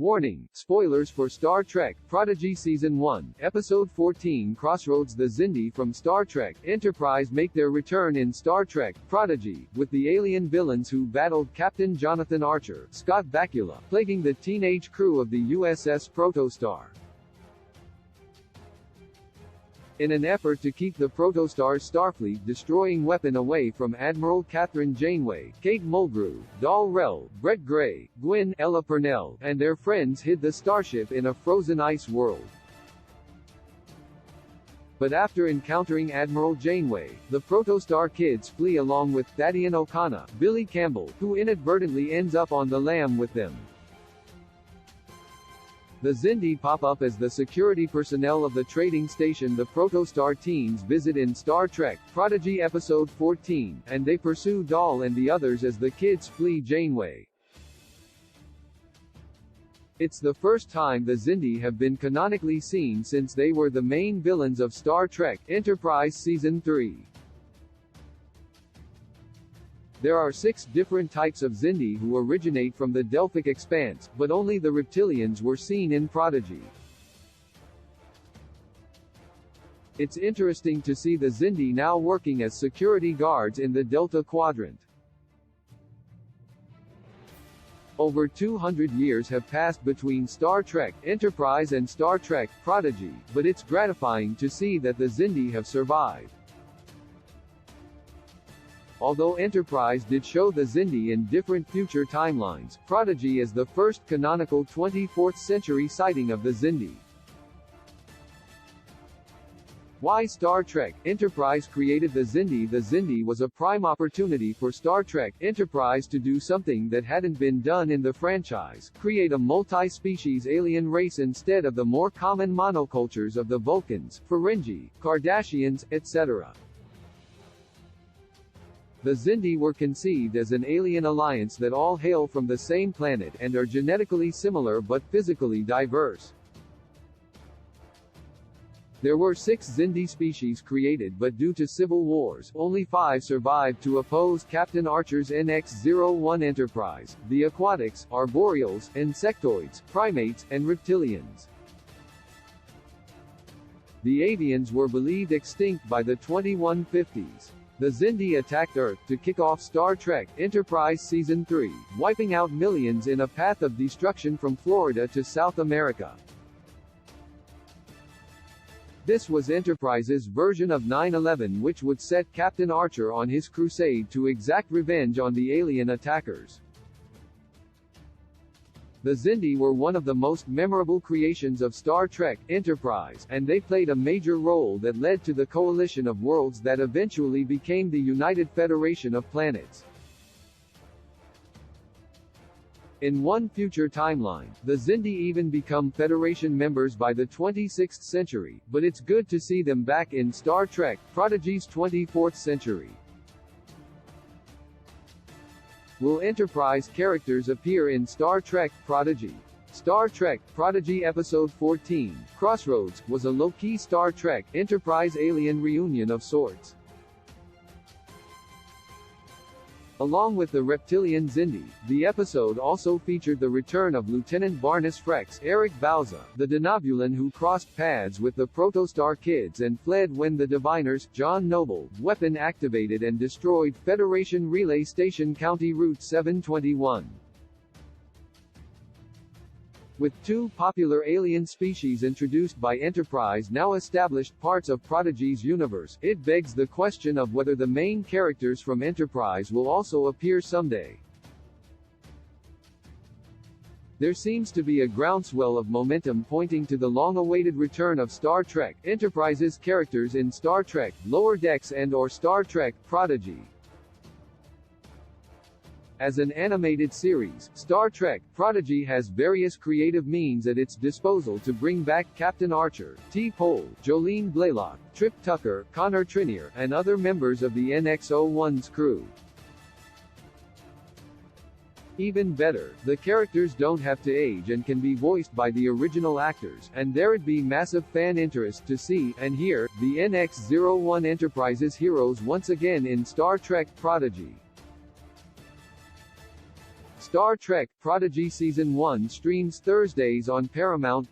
Warning: spoilers for Star Trek Prodigy Season 1, Episode 14 Crossroads. The Xindi from Star Trek Enterprise make their return in Star Trek Prodigy, with the alien villains who battled Captain Jonathan Archer, Scott Bakula, plaguing the teenage crew of the USS Protostar. In an effort to keep the Protostar's Starfleet destroying weapon away from Admiral Catherine Janeway, Kate Mulgrew, Dal Rel, Brett Gray, Gwen, Ella Purnell, and their friends hid the starship in a frozen ice world. But after encountering Admiral Janeway, the Protostar kids flee along with Thaddeus O'Connor, Billy Campbell, who inadvertently ends up on the lam with them. The Xindi pop up as the security personnel of the trading station the Protostar teens visit in Star Trek Prodigy Episode 14, and they pursue Dal and the others as the kids flee Janeway. It's the first time the Xindi have been canonically seen since they were the main villains of Star Trek Enterprise Season 3. There are 6 different types of Xindi who originate from the Delphic Expanse, but only the reptilians were seen in Prodigy. It's interesting to see the Xindi now working as security guards in the Delta Quadrant. Over 200 years have passed between Star Trek Enterprise and Star Trek Prodigy, but it's gratifying to see that the Xindi have survived. Although Enterprise did show the Xindi in different future timelines, Prodigy is the first canonical 24th century sighting of the Xindi. Why Star Trek Enterprise created the Xindi? The Xindi was a prime opportunity for Star Trek Enterprise to do something that hadn't been done in the franchise: create a multi-species alien race instead of the more common monocultures of the Vulcans, Ferengi, Cardassians, etc. The Xindi were conceived as an alien alliance that all hail from the same planet and are genetically similar but physically diverse. There were 6 Xindi species created, but due to civil wars, only 5 survived to oppose Captain Archer's NX-01 Enterprise: the aquatics, arboreals, insectoids, primates, and reptilians. The avians were believed extinct by the 2150s. The Xindi attacked Earth to kick off Star Trek Enterprise Season 3, wiping out millions in a path of destruction from Florida to South America. This was Enterprise's version of 9/11, which would set Captain Archer on his crusade to exact revenge on the alien attackers. The Xindi were one of the most memorable creations of Star Trek Enterprise, and they played a major role that led to the coalition of worlds that eventually became the United Federation of Planets. In one future timeline, the Xindi even become Federation members by the 26th century, but it's good to see them back in Star Trek Prodigy's 24th century. Will Enterprise characters appear in Star Trek Prodigy? Star Trek Prodigy Episode 14, Crossroads, was a low-key Star Trek Enterprise alien reunion of sorts. Along with the reptilian Xindi, the episode also featured the return of Lieutenant Barnes Frex, Eric Bauza, the Denobulan who crossed paths with the Protostar kids and fled when the Diviners, John Noble, weapon activated and destroyed Federation Relay Station County Route 721. With 2 popular alien species introduced by Enterprise now established parts of Prodigy's universe, it begs the question of whether the main characters from Enterprise will also appear someday. There seems to be a groundswell of momentum pointing to the long-awaited return of Star Trek Enterprise's characters in Star Trek Lower Decks and/or Star Trek Prodigy. As an animated series, Star Trek Prodigy has various creative means at its disposal to bring back Captain Archer, T-Pole, Jolene Blalock, Trip Tucker, Connor Trinneer, and other members of the NX-01's crew. Even better, the characters don't have to age and can be voiced by the original actors, and there'd be massive fan interest to see and hear the NX-01 Enterprise's heroes once again in Star Trek Prodigy. Star Trek: Prodigy Season 1 streams Thursdays on Paramount+.